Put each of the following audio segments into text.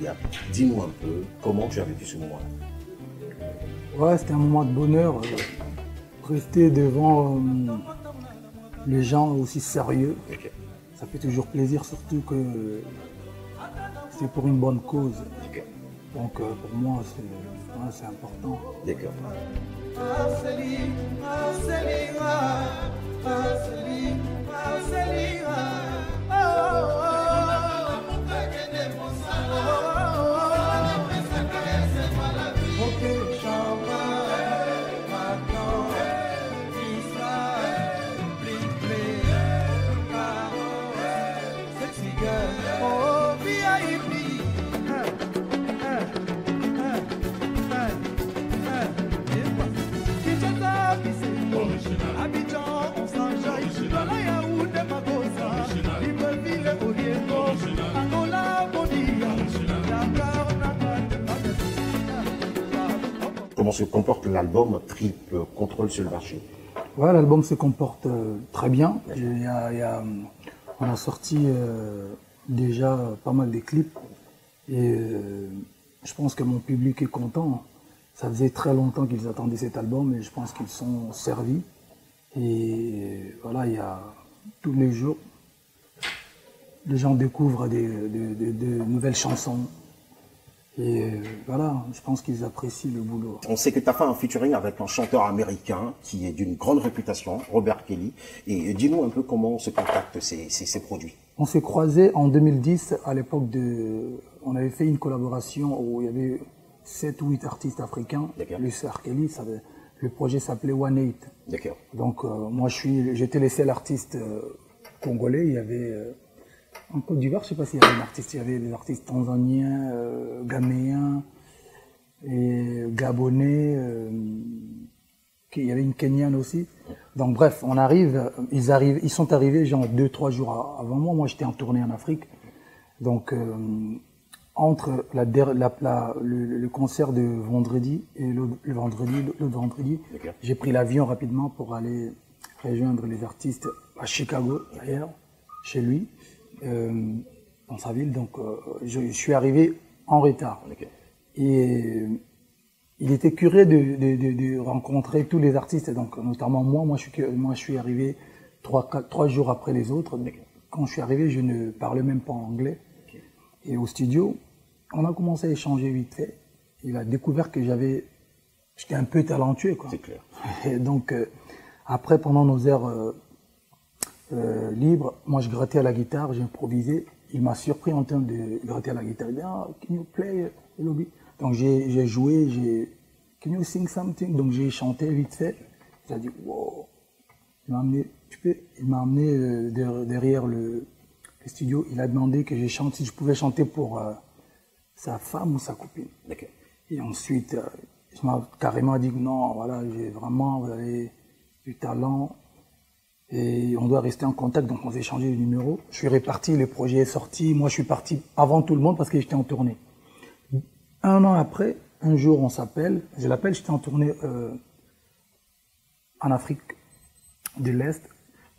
inoubliable. Dis-nous un peu comment tu as vécu ce moment-là. Ouais, c'était un moment de bonheur. Rester devant les gens aussi sérieux, Okay. ça fait toujours plaisir, surtout que c'est pour une bonne cause. Okay. Donc pour moi, c'est important. D'accord. Comment se comporte l'album Triple Contrôle sur le marché? Ouais, l'album se comporte très bien. On a sorti déjà pas mal de clips et je pense que mon public est content. Ça faisait très longtemps qu'ils attendaient cet album et je pense qu'ils sont servis. Et voilà, il y a tous les jours, les gens découvrent de nouvelles chansons. Et voilà, je pense qu'ils apprécient le boulot. On sait que tu as fait un featuring avec un chanteur américain qui est d'une grande réputation, Robert Kelly. Et dis-nous un peu comment se contactent ces produits. On s'est croisés en 2010, à l'époque de... On avait fait une collaboration où il y avait 7 ou 8 artistes africains. Le R. Kelly, le projet s'appelait One Eight. D'accord. Donc moi j'étais le seul artiste congolais. Il y avait en Côte d'Ivoire, je ne sais pas s'il y avait un artiste. Il y avait des artistes tanzaniens, ghanéens et gabonais. Il y avait une Kenyane aussi. Donc bref, ils sont arrivés genre 2-3 jours avant moi. Moi j'étais en tournée en Afrique. Donc entre le concert de vendredi et l'autre vendredi, j'ai pris l'avion rapidement pour aller rejoindre les artistes à Chicago, d'ailleurs, chez lui, dans sa ville. Donc je suis arrivé en retard. Et il était curieux de rencontrer tous les artistes, donc notamment moi je suis arrivé 3 jours après les autres. Quand je suis arrivé, je ne parlais même pas anglais. Et au studio, on a commencé à échanger vite fait. Il a découvert que j'étais un peu talentueux, quoi. C'est clair. Et donc, après, pendant nos heures libres, moi je grattais à la guitare, j'improvisais. Il m'a surpris en train de gratter à la guitare. Il dit, ah, can you play a lobby? Donc j'ai joué, can you sing something? Donc j'ai chanté vite fait. Il a dit, wow. Il m'a amené derrière le studio. Il a demandé que je chante, si je pouvais chanter pour sa femme ou sa copine. Et ensuite, il m'a carrément dit, non, voilà, vous avez du talent. Et on doit rester en contact, donc on s'est échangé les numéros. Je suis reparti, le projet est sorti. Moi, je suis parti avant tout le monde parce que j'étais en tournée. 1 an après, un jour, on s'appelle. Je l'appelle, j'étais en tournée en Afrique de l'Est.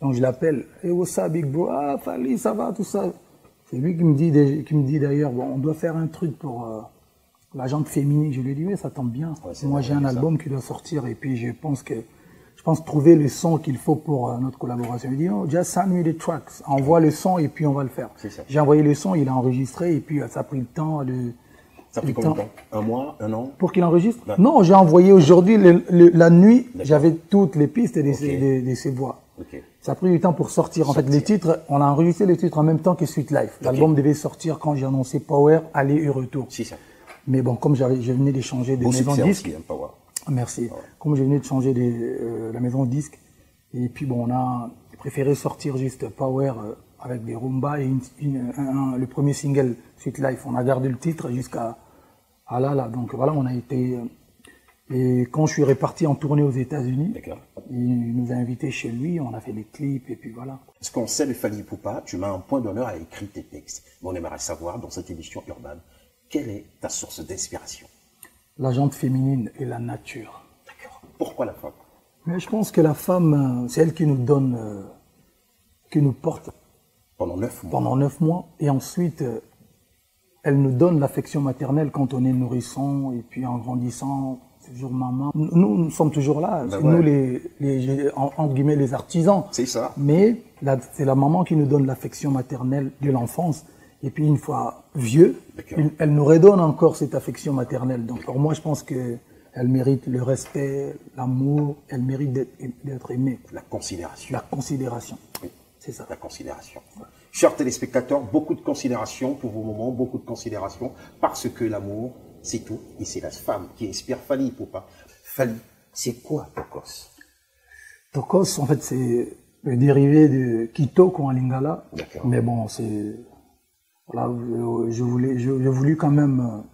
Donc je l'appelle. Hey, what's up, big bro? Ah, Fally, ça va, tout ça. C'est lui qui me dit d'ailleurs, bon, on doit faire un truc pour la jante féminine. Je lui ai dit, oui, ça tombe bien. Ouais, moi, j'ai un album qui doit sortir et puis je pense trouver le son qu'il faut pour notre collaboration. Il dit, oh, just send me the tracks. Envoie le son et puis on va le faire. J'ai envoyé le son, il a enregistré et puis ça a pris le temps de... Ça a pris combien de temps? 1 mois, 1 an? Pour qu'il enregistre? Non, j'ai envoyé aujourd'hui, la nuit, j'avais toutes les pistes de ses voix. Ça a pris du temps pour sortir. En fait, les titres, on a enregistré les titres en même temps que Sweet Life. L'album devait sortir quand j'ai annoncé Power, aller et retour. Mais bon, comme je venais de changer de maison de disque. Power. Merci. Comme je venais de changer la maison de disque, et puis bon, on a préféré sortir juste Power avec des Rumba et le premier single Sweet Life. On a gardé le titre jusqu'à là. Donc voilà, on a été... Et quand je suis reparti en tournée aux États-Unis, il nous a invités chez lui, on a fait des clips et puis voilà. Parce qu'on sait le Fally Ipupa, tu mets un point d'honneur à écrire tes textes. Mais on aimerait savoir, dans cette émission urbaine, quelle est ta source d'inspiration? La jante féminine et la nature. D'accord. Pourquoi la femme? Mais je pense que la femme, c'est elle qui nous donne, qui nous porte. Pendant 9 mois. Pendant 9 mois. Et ensuite, elle nous donne l'affection maternelle quand on est nourrisson et puis en grandissant, c'est toujours maman. Nous sommes toujours là, Ben c'est ouais. nous entre guillemets les artisans. C'est ça. Mais c'est la maman qui nous donne l'affection maternelle de l'enfance. Et puis une fois vieux, elle nous redonne encore cette affection maternelle. Donc pour moi, je pense que elle mérite le respect, l'amour, elle mérite d'être aimée. La considération. La considération. Oui. C'est ça. La considération. Chers téléspectateurs, beaucoup de considération pour vos moments, beaucoup de considération, parce que l'amour, c'est tout, et c'est la femme qui inspire Fally Ipupa. Fally, c'est quoi Tokos? Tokos, en fait, c'est le dérivé de Kitoko en lingala. D'accord. Mais bon, c'est... Voilà, je voulais quand même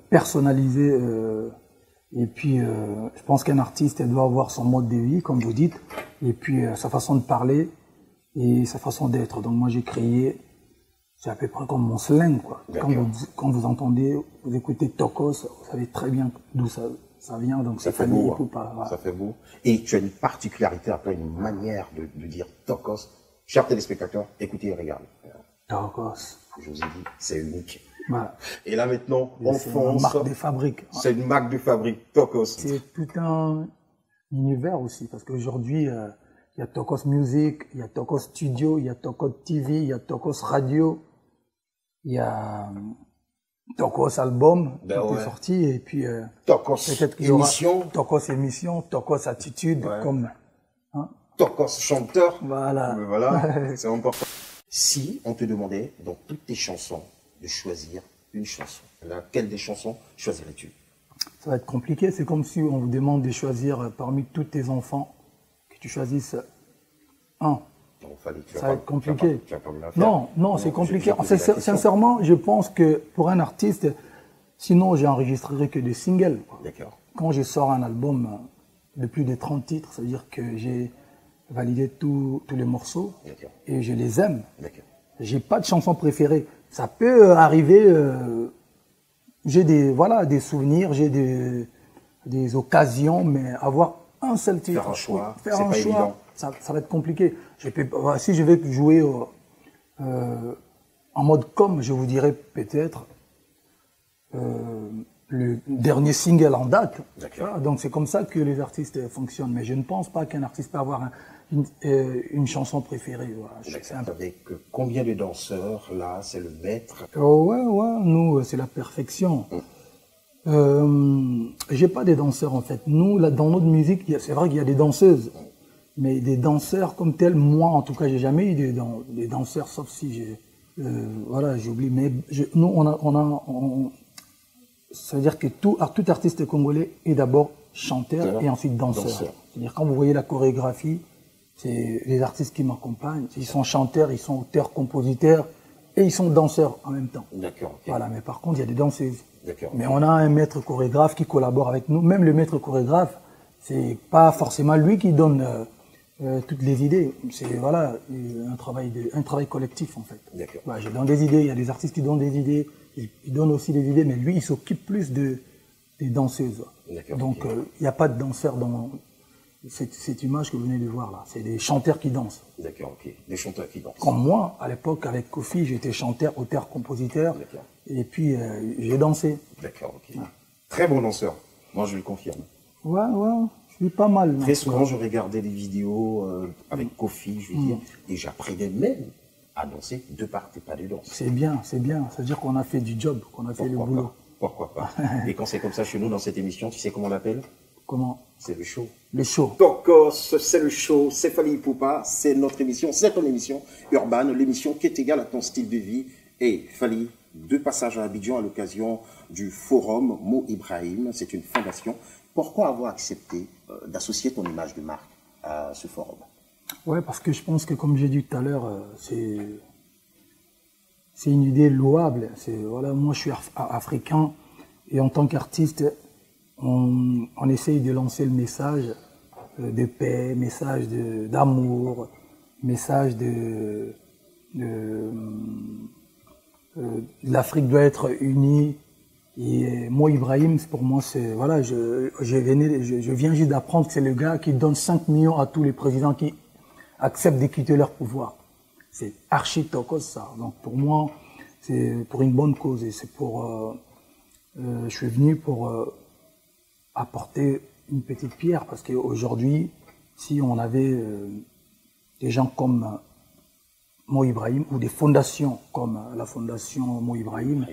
personnaliser. Et puis, je pense qu'un artiste, elle doit avoir son mode de vie, comme vous dites, et puis sa façon de parler et sa façon d'être. Donc moi, j'ai créé, c'est à peu près comme mon slang, quoi. Quand vous entendez, vous écoutez Tokos, vous savez très bien d'où ça vient. Donc ça fait beau. Voilà. Ça fait beau. Et tu as une particularité, après une manière de dire Tokos. Chers téléspectateurs, écoutez et regardez. Tokos. Je vous ai dit, c'est unique. Voilà. Et là maintenant, on fonce. C'est une marque de fabrique. C'est une marque de fabrique, Tokos. C'est tout un univers aussi, parce qu'aujourd'hui, il y a Tokos Music, il y a Tokos Studio, il y a Tokos TV, il y a Tokos Radio, il y a Tokos Album qui est sorti, et puis Tokos Émission, Tokos Émission, Tokos Attitude, comme Tokos Chanteur. Voilà. Voilà, c'est important. Si on te demandait dans toutes tes chansons de choisir une chanson, laquelle des chansons choisirais-tu? Ça va être compliqué, c'est comme si on vous demande de choisir parmi tous tes enfants, que tu choisisses un. Ça va être compliqué. Non, c'est compliqué. Sincèrement, je pense que pour un artiste, sinon j'enregistrerai que des singles. D'accord. Quand je sors un album de plus de 30 titres, ça veut dire que j'ai validé tous les morceaux et je les aime. J'ai pas de chanson préférée. Ça peut arriver, j'ai des souvenirs, j'ai des occasions, mais avoir un seul titre. Faire un choix, c'est pas évident. Ça va être compliqué. Si je vais jouer en mode je vous dirais peut-être le dernier single en date. Voilà, donc c'est comme ça que les artistes fonctionnent. Mais je ne pense pas qu'un artiste peut avoir une chanson préférée. Voilà. Avec combien de danseurs, là, c'est le maître? Nous, c'est la perfection. J'ai pas des danseurs, en fait. Nous, là, dans notre musique, c'est vrai qu'il y a des danseuses. Mais des danseurs comme tels, moi, en tout cas, j'ai jamais eu des danseurs, sauf si j'ai oublié. Mais nous, ça veut dire que tout artiste congolais est d'abord chanteur et ensuite danseur. C'est-à-dire, quand vous voyez la chorégraphie, c'est les artistes qui m'accompagnent. Ils sont chanteurs, ils sont auteurs, compositeurs et ils sont danseurs en même temps. D'accord. Voilà, mais par contre, il y a des danseuses. D'accord. Mais on a un maître chorégraphe qui collabore avec nous. Même le maître chorégraphe, c'est pas forcément lui qui donne toutes les idées. C'est un travail collectif, en fait. D'accord. Je donne des idées, il y a des artistes qui donnent des idées, ils donnent aussi des idées, mais lui, il s'occupe plus des danseuses. Donc, il n'y a pas de danseur dans cette image que vous venez de voir là. C'est des chanteurs qui dansent. D'accord, ok. Des chanteurs qui dansent. Comme moi, à l'époque, avec Kofi, j'étais chanteur, auteur, compositeur. Et puis, j'ai dansé. D'accord, ok. Très bon danseur. Moi, je le confirme. Ouais, je suis pas mal. Très souvent, je regardais des vidéos avec Kofi, je veux dire, et j'apprenais même à danser de par tes pas de danse. C'est bien. C'est-à-dire qu'on a fait du job, qu'on a fait le boulot. Pourquoi pas. Et quand c'est comme ça chez nous, dans cette émission, tu sais comment on l'appelle? Comment? C'est le show. Le show. Tokos, c'est le show, c'est Fally Ipupa, c'est notre émission, c'est ton émission urbaine, l'émission qui est égale à ton style de vie. Et Fally, de passage à Abidjan à l'occasion du forum Mo Ibrahim, c'est une fondation. Pourquoi avoir accepté d'associer ton image de marque à ce forum? Ouais, parce que je pense que, comme j'ai dit tout à l'heure, c'est une idée louable. Moi, je suis africain et en tant qu'artiste, on essaye de lancer le message de paix, message d'amour, message l'Afrique doit être unie. Et moi, Ibrahim, pour moi, c'est je viens juste d'apprendre que c'est le gars qui donne 5 millions à tous les présidents qui acceptent de quitter leur pouvoir. C'est archi Tokos, ça. Donc pour moi, c'est pour une bonne cause et c'est pour. Je suis venu pour apporter une petite pierre parce qu'aujourd'hui, si on avait des gens comme Mo Ibrahim ou des fondations comme la fondation Mo Ibrahim,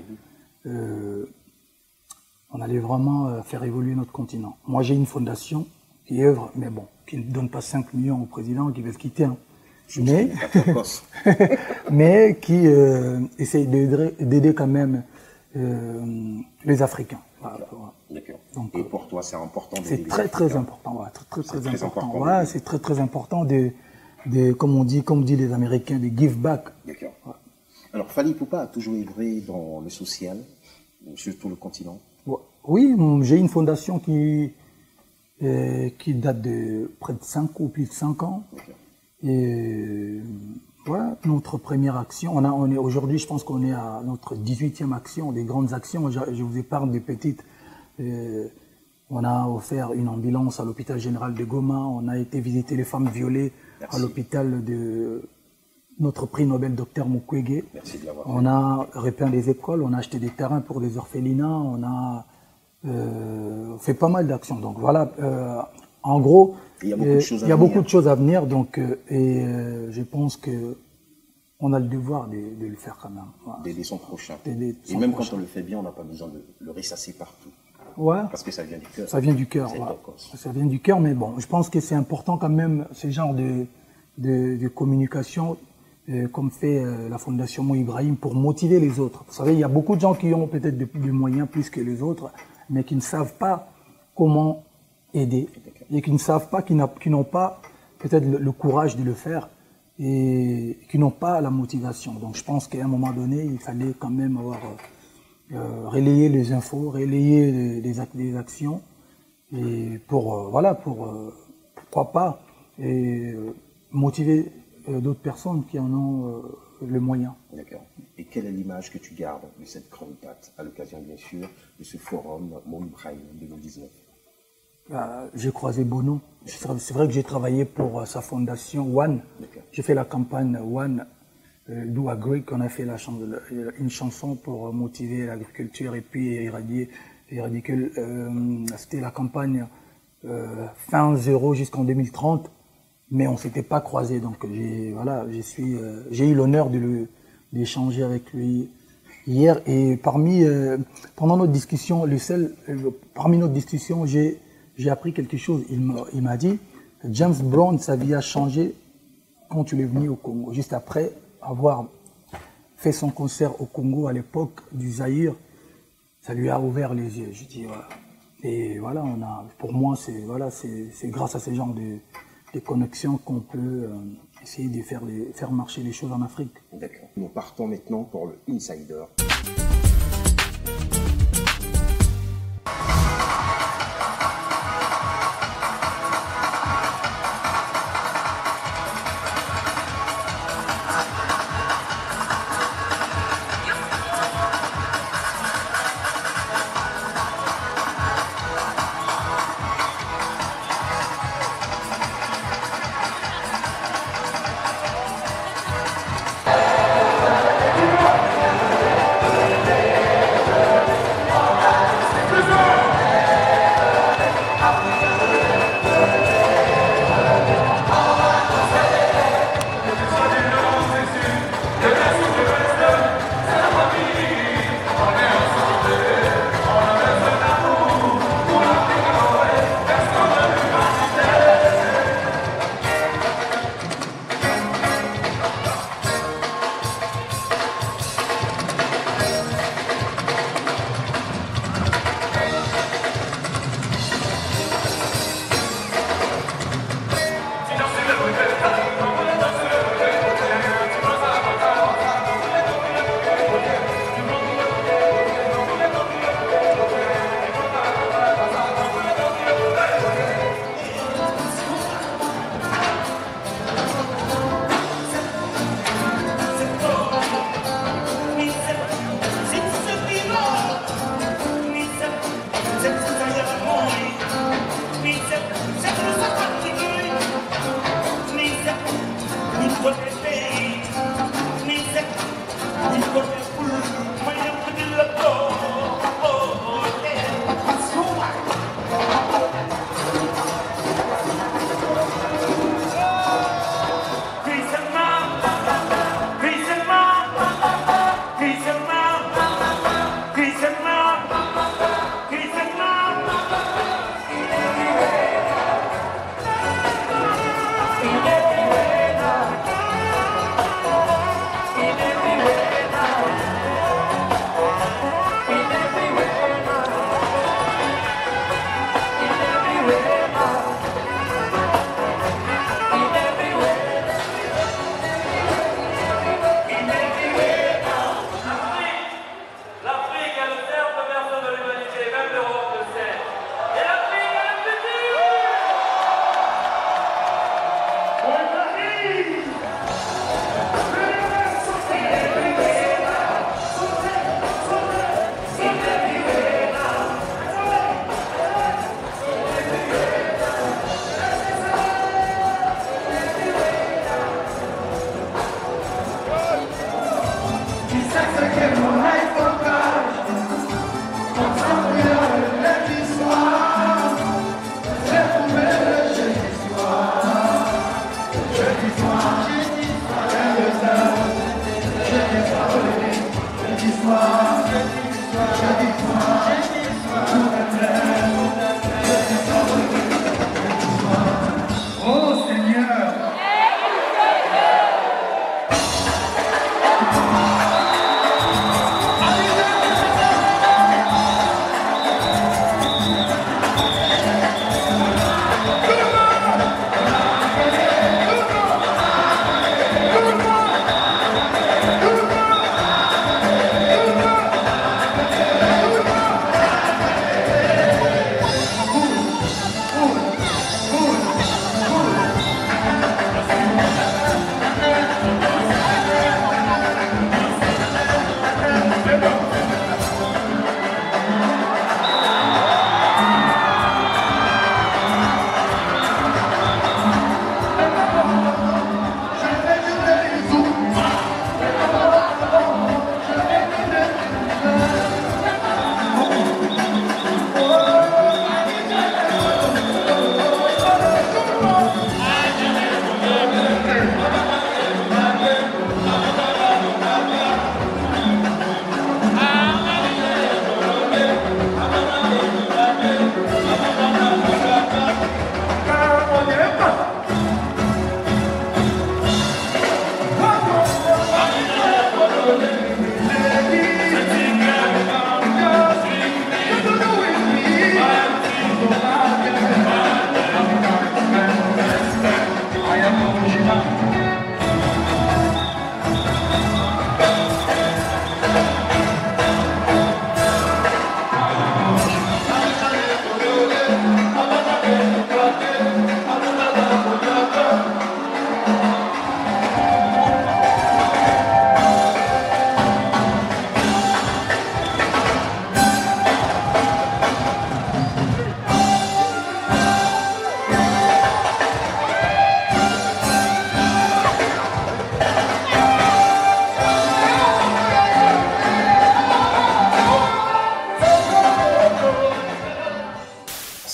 on allait vraiment faire évoluer notre continent. Moi, j'ai une fondation qui œuvre, mais bon, qui ne donne pas 5 millions au président qui veut le quitter. Hein. Mais qui essaye d'aider quand même les Africains. D'accord. Donc, et pour toi, c'est important. C'est très important. Ouais, très important. Ouais, c'est très important comme on dit les Américains, de give back. D'accord. Ouais. Alors, Fally Ipupa a toujours œuvré dans le social, sur tout le continent. Ouais. Oui, j'ai une fondation qui date de près de 5 ou plus de 5 ans. Okay. Et voilà, notre première action. On est aujourd'hui, je pense qu'on est à notre 18e action, des grandes actions. Je vous épargne des petites. On a offert une ambulance à l'hôpital général de Goma. On a été visiter les femmes violées à l'hôpital de notre prix Nobel Dr Mukwege. On a repeint des écoles, on a acheté des terrains pour des orphelinats, on a fait pas mal d'actions. Donc voilà, en gros, il y a beaucoup de choses à venir. Donc, je pense que on a le devoir de le faire quand même. Voilà. D'aider son prochain. Et même quand on le fait bien, on n'a pas besoin de le ressasser partout. Ouais. Parce que ça vient du cœur. Ça vient du cœur. Ouais. Ça vient du cœur, mais bon, je pense que c'est important quand même ce genre de communication, comme fait la Fondation Mo Ibrahim, pour motiver les autres. Vous savez, il y a beaucoup de gens qui ont peut-être des moyens plus que les autres, mais qui ne savent pas comment aider et qui ne savent pas, qui n'ont pas peut-être le courage de le faire et qui n'ont pas la motivation. Donc je pense qu'à un moment donné, il fallait quand même avoir relayer les infos, relayer les actions et pourquoi pas motiver d'autres personnes qui en ont le moyen. D'accord. Et quelle est l'image que tu gardes de cette grande date, à l'occasion bien sûr de ce forum Mo Ibrahim 2019? J'ai croisé Bono. C'est vrai que j'ai travaillé pour sa fondation One. J'ai fait la campagne One Do Agree, qu'on a fait une chanson pour motiver l'agriculture et puis éradiquer c'était la campagne fin zéro jusqu'en 2030, mais on s'était pas croisés. Donc j'ai eu l'honneur d'échanger avec lui hier et pendant notre discussion, parmi notre discussion, j'ai appris quelque chose. Il m'a dit, James Brown, sa vie a changé quand tu es venu au Congo, juste après avoir fait son concert au Congo à l'époque du Zaïre. Ça lui a ouvert les yeux. Je dis voilà. Et voilà, pour moi, c'est grâce à ce genre de connexions qu'on peut essayer de faire marcher les choses en Afrique. D'accord. Nous partons maintenant pour le Insider.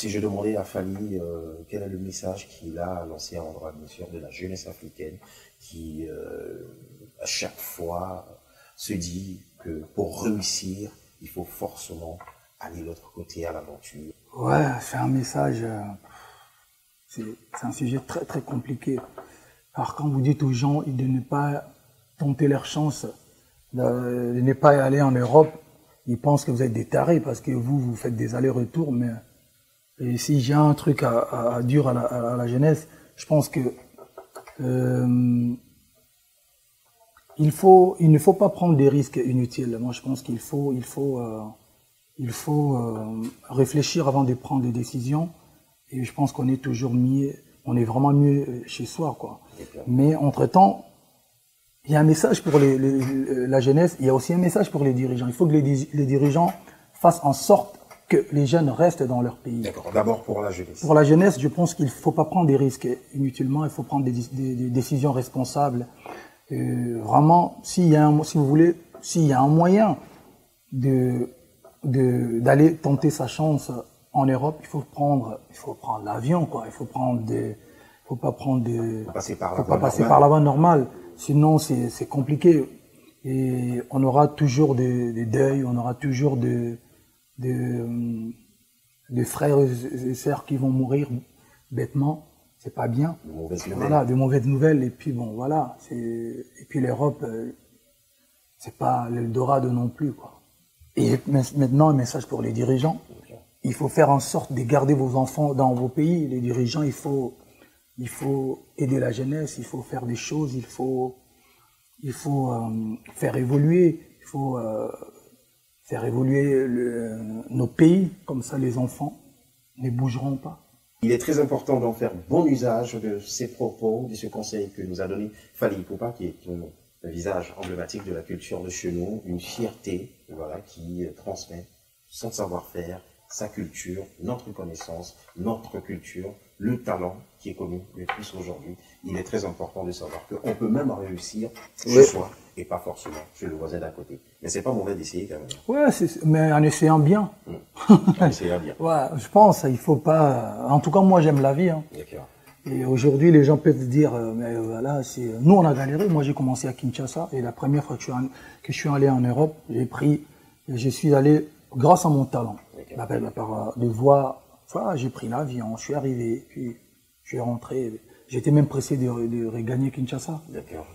si je demandais à Fally quel est le message qu'il a lancé à l'endroit, bien sûr, de la jeunesse africaine qui, à chaque fois, se dit que pour réussir, il faut forcément aller de l'autre côté à l'aventure. Ouais, c'est un message, c'est un sujet très très compliqué. Alors quand vous dites aux gens de ne pas tenter leur chance, de ne pas aller en Europe, ils pensent que vous êtes des tarés parce que vous faites des allers-retours. Mais et si j'ai un truc à dire à la jeunesse, je pense que il ne faut pas prendre des risques inutiles. Moi, je pense qu'il faut réfléchir avant de prendre des décisions. Et je pense qu'on est toujours mieux, on est vraiment mieux chez soi, quoi. Mais entre-temps, il y a un message pour la jeunesse, il y a aussi un message pour les dirigeants. Il faut que les dirigeants fassent en sorte que les jeunes restent dans leur pays. D'accord, d'abord pour la jeunesse. Pour la jeunesse, je pense qu'il ne faut pas prendre des risques inutilement, il faut prendre des décisions responsables. Vraiment, si vous voulez, s'il y a un moyen d'aller tenter sa chance en Europe, il faut prendre l'avion, quoi. Faut pas passer par la voie normale. Sinon, c'est compliqué. Et on aura toujours des deuils, on aura toujours des frères et sœurs qui vont mourir bêtement. C'est pas bien. De mauvaises nouvelles. Et puis bon, voilà. Et puis l'Europe, c'est pas l'Eldorado non plus, quoi. Et maintenant, un message pour les dirigeants. Il faut faire en sorte de garder vos enfants dans vos pays. Les dirigeants, il faut aider la jeunesse, il faut faire des choses, il faut faire évoluer, nos pays, comme ça les enfants ne bougeront pas. Il est très important d'en faire bon usage de ces propos, de ce conseil que nous a donné Fally Ipupa, qui est un visage emblématique de la culture de chez nous, une fierté, voilà, qui transmet son savoir-faire, sa culture, notre connaissance, notre culture, le talent qui est connu le plus aujourd'hui. Il est très important de savoir qu'on peut même réussir chez soi et pas forcément chez le voisin d'à côté. Mais c'est pas mauvais d'essayer quand même. Ouais, mais en essayant bien. En essayant bien. Ouais, je pense, il faut pas. En tout cas, moi, j'aime la vie. Hein. D'accord. Et aujourd'hui, les gens peuvent se dire, mais voilà, nous, on a galéré. Moi, j'ai commencé à Kinshasa et la première fois que je suis allé en Europe, je suis allé grâce à mon talent. Par de voix, voilà, j'ai pris l'avion, je suis arrivé, puis je suis rentré. J'étais même pressé de regagner Kinshasa. D'accord.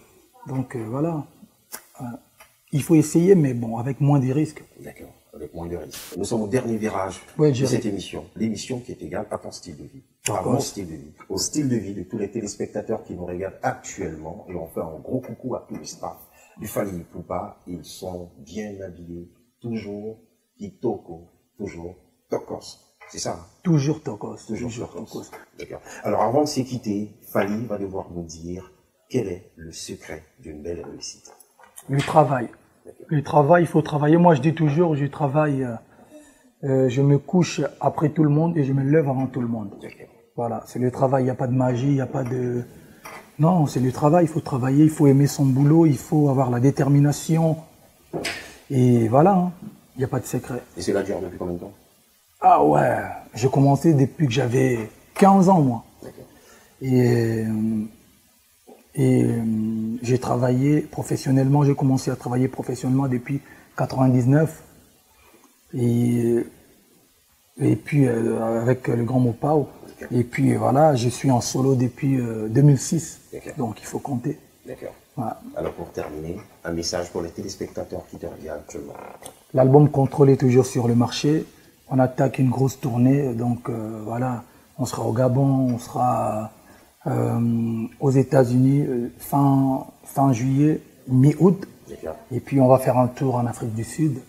Donc voilà, il faut essayer, mais bon, avec moins de risques. D'accord, avec moins de risques. Nous sommes au dernier virage de cette émission, l'émission qui est égale à ton style de vie, à mon style de vie, au style de vie de tous les téléspectateurs qui nous regardent actuellement, et on fait un gros coucou à tous les staffs du Fally Ipupa. Ils sont bien habillés, toujours kitoko, toujours tokos. C'est ça, hein? Toujours tokos. Toujours tokos. D'accord. Alors avant de se quitter, Fally va devoir nous dire quel est le secret d'une belle réussite. Le travail. Le travail, il faut travailler. Moi, je dis toujours, je travaille, je me couche après tout le monde et je me lève avant tout le monde. Voilà, c'est le travail, il n'y a pas de magie, il n'y a pas de... Non, c'est le travail, il faut travailler, il faut aimer son boulot, il faut avoir la détermination. Et voilà, hein. Il n'y a pas de secret. Et cela dure depuis combien de temps? Ah ouais, j'ai commencé depuis que j'avais 15 ans, moi. Et j'ai travaillé professionnellement, j'ai commencé à travailler professionnellement depuis 99. Et puis avec le Grand Mopao. Et puis voilà, je suis en solo depuis 2006. Donc il faut compter. D'accord. Voilà. Alors pour terminer, un message pour les téléspectateurs qui te regardent actuellement. L'album Contrôle est toujours sur le marché. On attaque une grosse tournée, donc voilà, on sera au Gabon, on sera aux États-Unis fin juillet, mi-août. Et puis on va faire un tour en Afrique du Sud.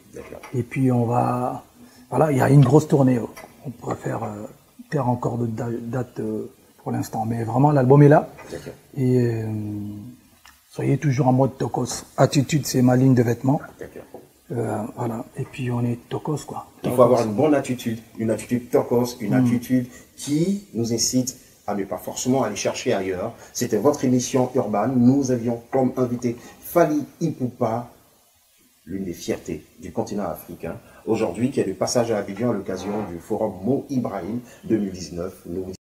Et puis on va, voilà, il y a une grosse tournée. On pourrait faire encore de dates pour l'instant, mais vraiment l'album est là. Et soyez toujours en mode tokos. Attitude, c'est ma ligne de vêtements. Voilà. Et puis on est tokos, quoi. Il faut avoir une bonne attitude tokos, une attitude qui nous incite à ne pas forcément aller chercher ailleurs. C'était votre émission urbaine. Nous avions comme invité Fally Ipupa, l'une des fiertés du continent africain. aujourd'hui, qui est de passage à Abidjan à l'occasion du forum Mo Ibrahim 2019. Nous